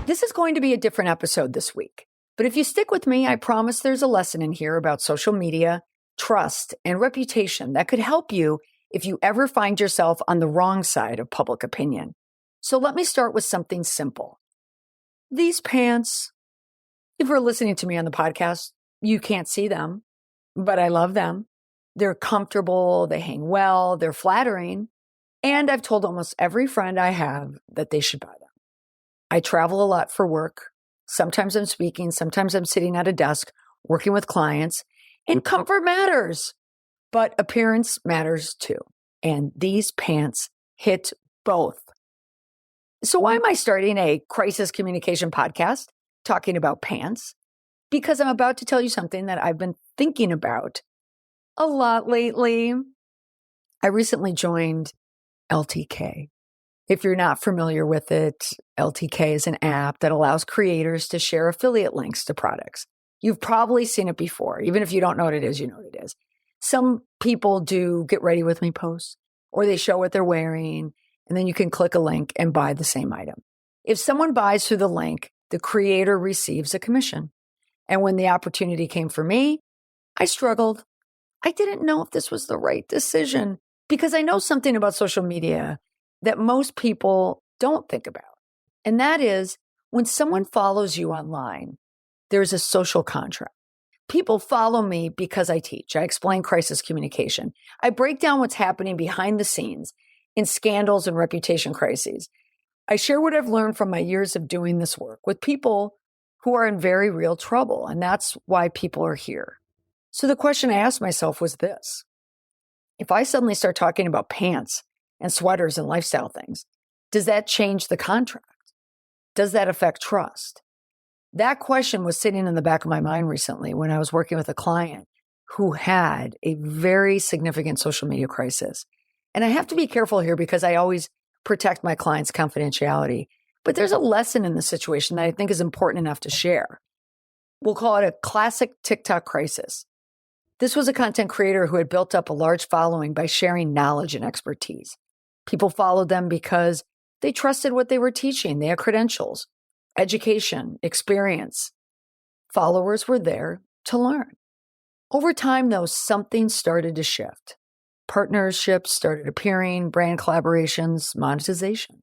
This is going to be a different episode this week, but if you stick with me, I promise there's a lesson in here about social media, trust, and reputation that could help you if you ever find yourself on the wrong side of public opinion. So let me start with something simple. These pants, if you're listening to me on the podcast, you can't see them, but I love them. They're comfortable, they hang well, they're flattering, and I've told almost every friend I have that they should buy them. I travel a lot for work. Sometimes I'm speaking, sometimes I'm sitting at a desk working with clients, and comfort matters, but appearance matters too. And these pants hit both. So why am I starting a crisis communication podcast talking about pants? Because I'm about to tell you something that I've been thinking about a lot lately. I recently joined LTK. If you're not familiar with it, LTK is an app that allows creators to share affiliate links to products. You've probably seen it before. Even if you don't know what it is, you know what it is. Some people do get ready with me posts, or they show what they're wearing, and then you can click a link and buy the same item. If someone buys through the link, the creator receives a commission. And when the opportunity came for me, I struggled. I didn't know if this was the right decision because I know something about social media that most people don't think about. And that is when someone follows you online, there's a social contract. People follow me because I teach. I explain crisis communication. I break down what's happening behind the scenes in scandals and reputation crises. I share what I've learned from my years of doing this work with people who are in very real trouble. And that's why people are here. So the question I asked myself was this: if I suddenly start talking about pants and sweaters and lifestyle things, does that change the contract? Does that affect trust? That question was sitting in the back of my mind recently when I was working with a client who had a very significant social media crisis. And I have to be careful here because I always protect my clients' confidentiality. But there's a lesson in the situation that I think is important enough to share. We'll call it a classic TikTok crisis. This was a content creator who had built up a large following by sharing knowledge and expertise. People followed them because they trusted what they were teaching. They had credentials, education, experience. Followers were there to learn. Over time, though, something started to shift. Partnerships started appearing, brand collaborations, monetization.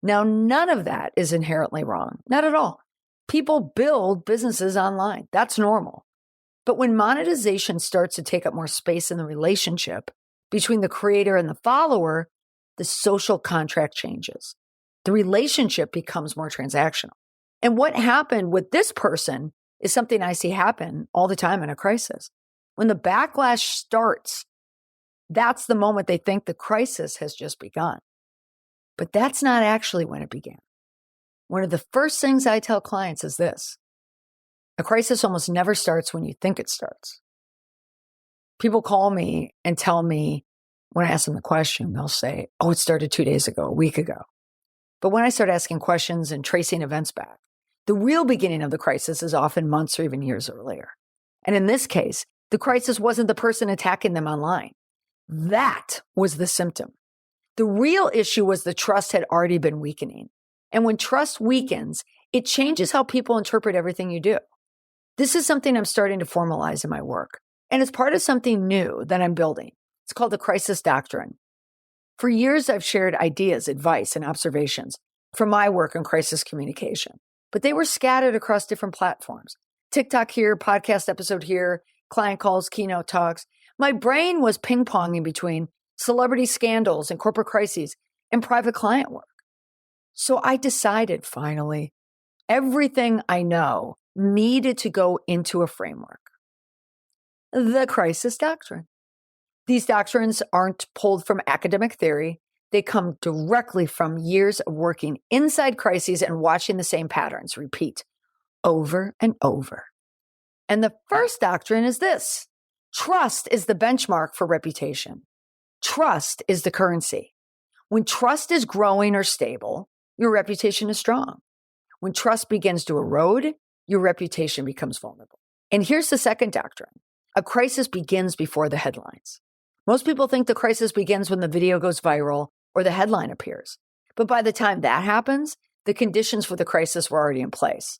Now, none of that is inherently wrong. Not at all. People build businesses online. That's normal. But when monetization starts to take up more space in the relationship between the creator and the follower, the social contract changes. The relationship becomes more transactional. And what happened with this person is something I see happen all the time in a crisis. When the backlash starts, that's the moment they think the crisis has just begun. But that's not actually when it began. One of the first things I tell clients is this: a crisis almost never starts when you think it starts. People call me and tell me, when I ask them the question, they'll say, oh, it started 2 days ago, a week ago. But when I start asking questions and tracing events back, the real beginning of the crisis is often months or even years earlier. And in this case, the crisis wasn't the person attacking them online. That was the symptom. The real issue was the trust had already been weakening. And when trust weakens, it changes how people interpret everything you do. This is something I'm starting to formalize in my work. And it's part of something new that I'm building. It's called the Crisis Doctrine. For years, I've shared ideas, advice, and observations from my work in crisis communication, but they were scattered across different platforms. TikTok here, podcast episode here, client calls, keynote talks. My brain was ping-ponging between celebrity scandals and corporate crises and private client work. So I decided finally, everything I know needed to go into a framework. The Crisis Doctrine. These doctrines aren't pulled from academic theory. They come directly from years of working inside crises and watching the same patterns repeat over and over. And the first doctrine is this: trust is the benchmark for reputation. Trust is the currency. When trust is growing or stable, your reputation is strong. When trust begins to erode, your reputation becomes vulnerable. And here's the second doctrine. A crisis begins before the headlines. Most people think the crisis begins when the video goes viral or the headline appears. But by the time that happens, the conditions for the crisis were already in place.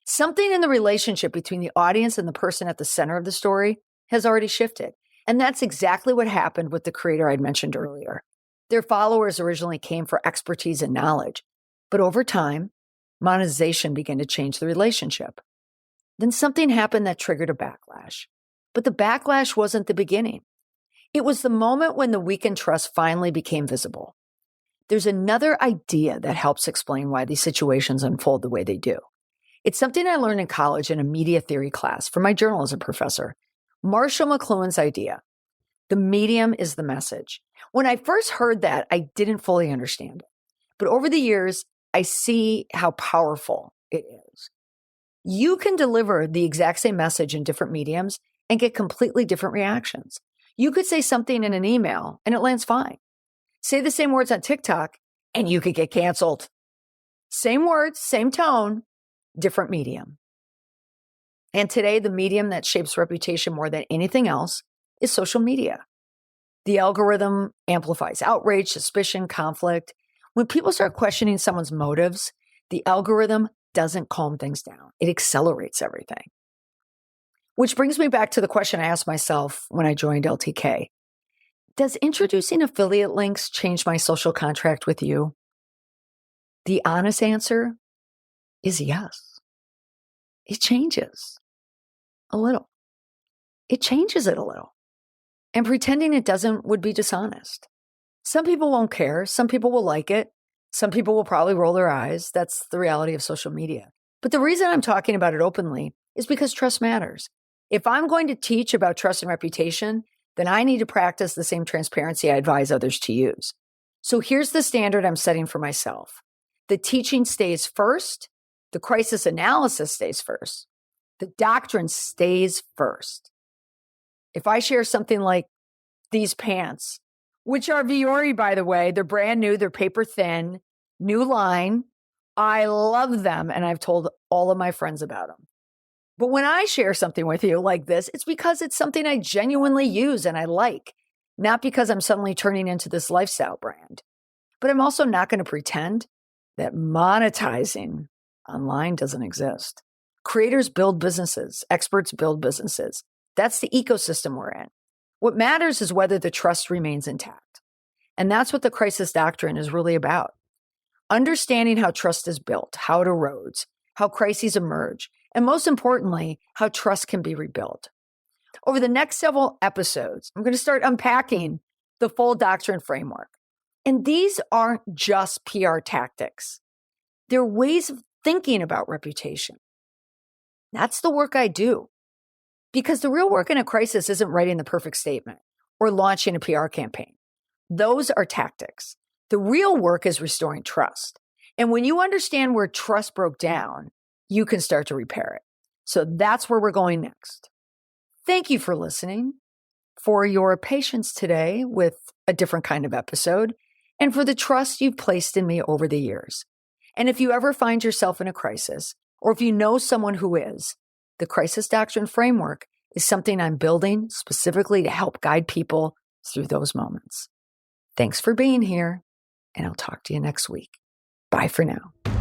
Something in the relationship between the audience and the person at the center of the story has already shifted. And that's exactly what happened with the creator I'd mentioned earlier. Their followers originally came for expertise and knowledge, but over time, monetization began to change the relationship. Then something happened that triggered a backlash. But the backlash wasn't the beginning. It was the moment when the weakened trust finally became visible. There's another idea that helps explain why these situations unfold the way they do. It's something I learned in college in a media theory class from my journalism professor, Marshall McLuhan's idea. The medium is the message. When I first heard that, I didn't fully understand it. But over the years, I see how powerful it is. You can deliver the exact same message in different mediums and get completely different reactions. You could say something in an email and it lands fine. Say the same words on TikTok and you could get canceled. Same words, same tone, different medium. And today, the medium that shapes reputation more than anything else is social media. The algorithm amplifies outrage, suspicion, conflict. When people start questioning someone's motives, the algorithm doesn't calm things down. It accelerates everything. Which brings me back to the question I asked myself when I joined LTK. Does introducing affiliate links change my social contract with you? The honest answer is yes. It changes a little. It changes it a little. And pretending it doesn't would be dishonest. Some people won't care. Some people will like it. Some people will probably roll their eyes. That's the reality of social media. But the reason I'm talking about it openly is because trust matters. If I'm going to teach about trust and reputation, then I need to practice the same transparency I advise others to use. So here's the standard I'm setting for myself. The teaching stays first. The crisis analysis stays first. The doctrine stays first. If I share something like these pants, which are Viore, by the way, they're brand new, they're paper thin, new line. I love them, and I've told all of my friends about them. But when I share something with you like this, it's because it's something I genuinely use and I like, not because I'm suddenly turning into this lifestyle brand. But I'm also not going to pretend that monetizing online doesn't exist. Creators build businesses. Experts build businesses. That's the ecosystem we're in. What matters is whether the trust remains intact. And that's what the Crisis Doctrine is really about. Understanding how trust is built, how it erodes, how crises emerge, and most importantly, how trust can be rebuilt. Over the next several episodes, I'm going to start unpacking the full doctrine framework. And these aren't just PR tactics. They're ways of thinking about reputation. That's the work I do. Because the real work in a crisis isn't writing the perfect statement or launching a PR campaign. Those are tactics. The real work is restoring trust. And when you understand where trust broke down, you can start to repair it. So that's where we're going next. Thank you for listening, for your patience today with a different kind of episode, and for the trust you've placed in me over the years. And if you ever find yourself in a crisis, or if you know someone who is, the Crisis Doctrine framework is something I'm building specifically to help guide people through those moments. Thanks for being here, and I'll talk to you next week. Bye for now.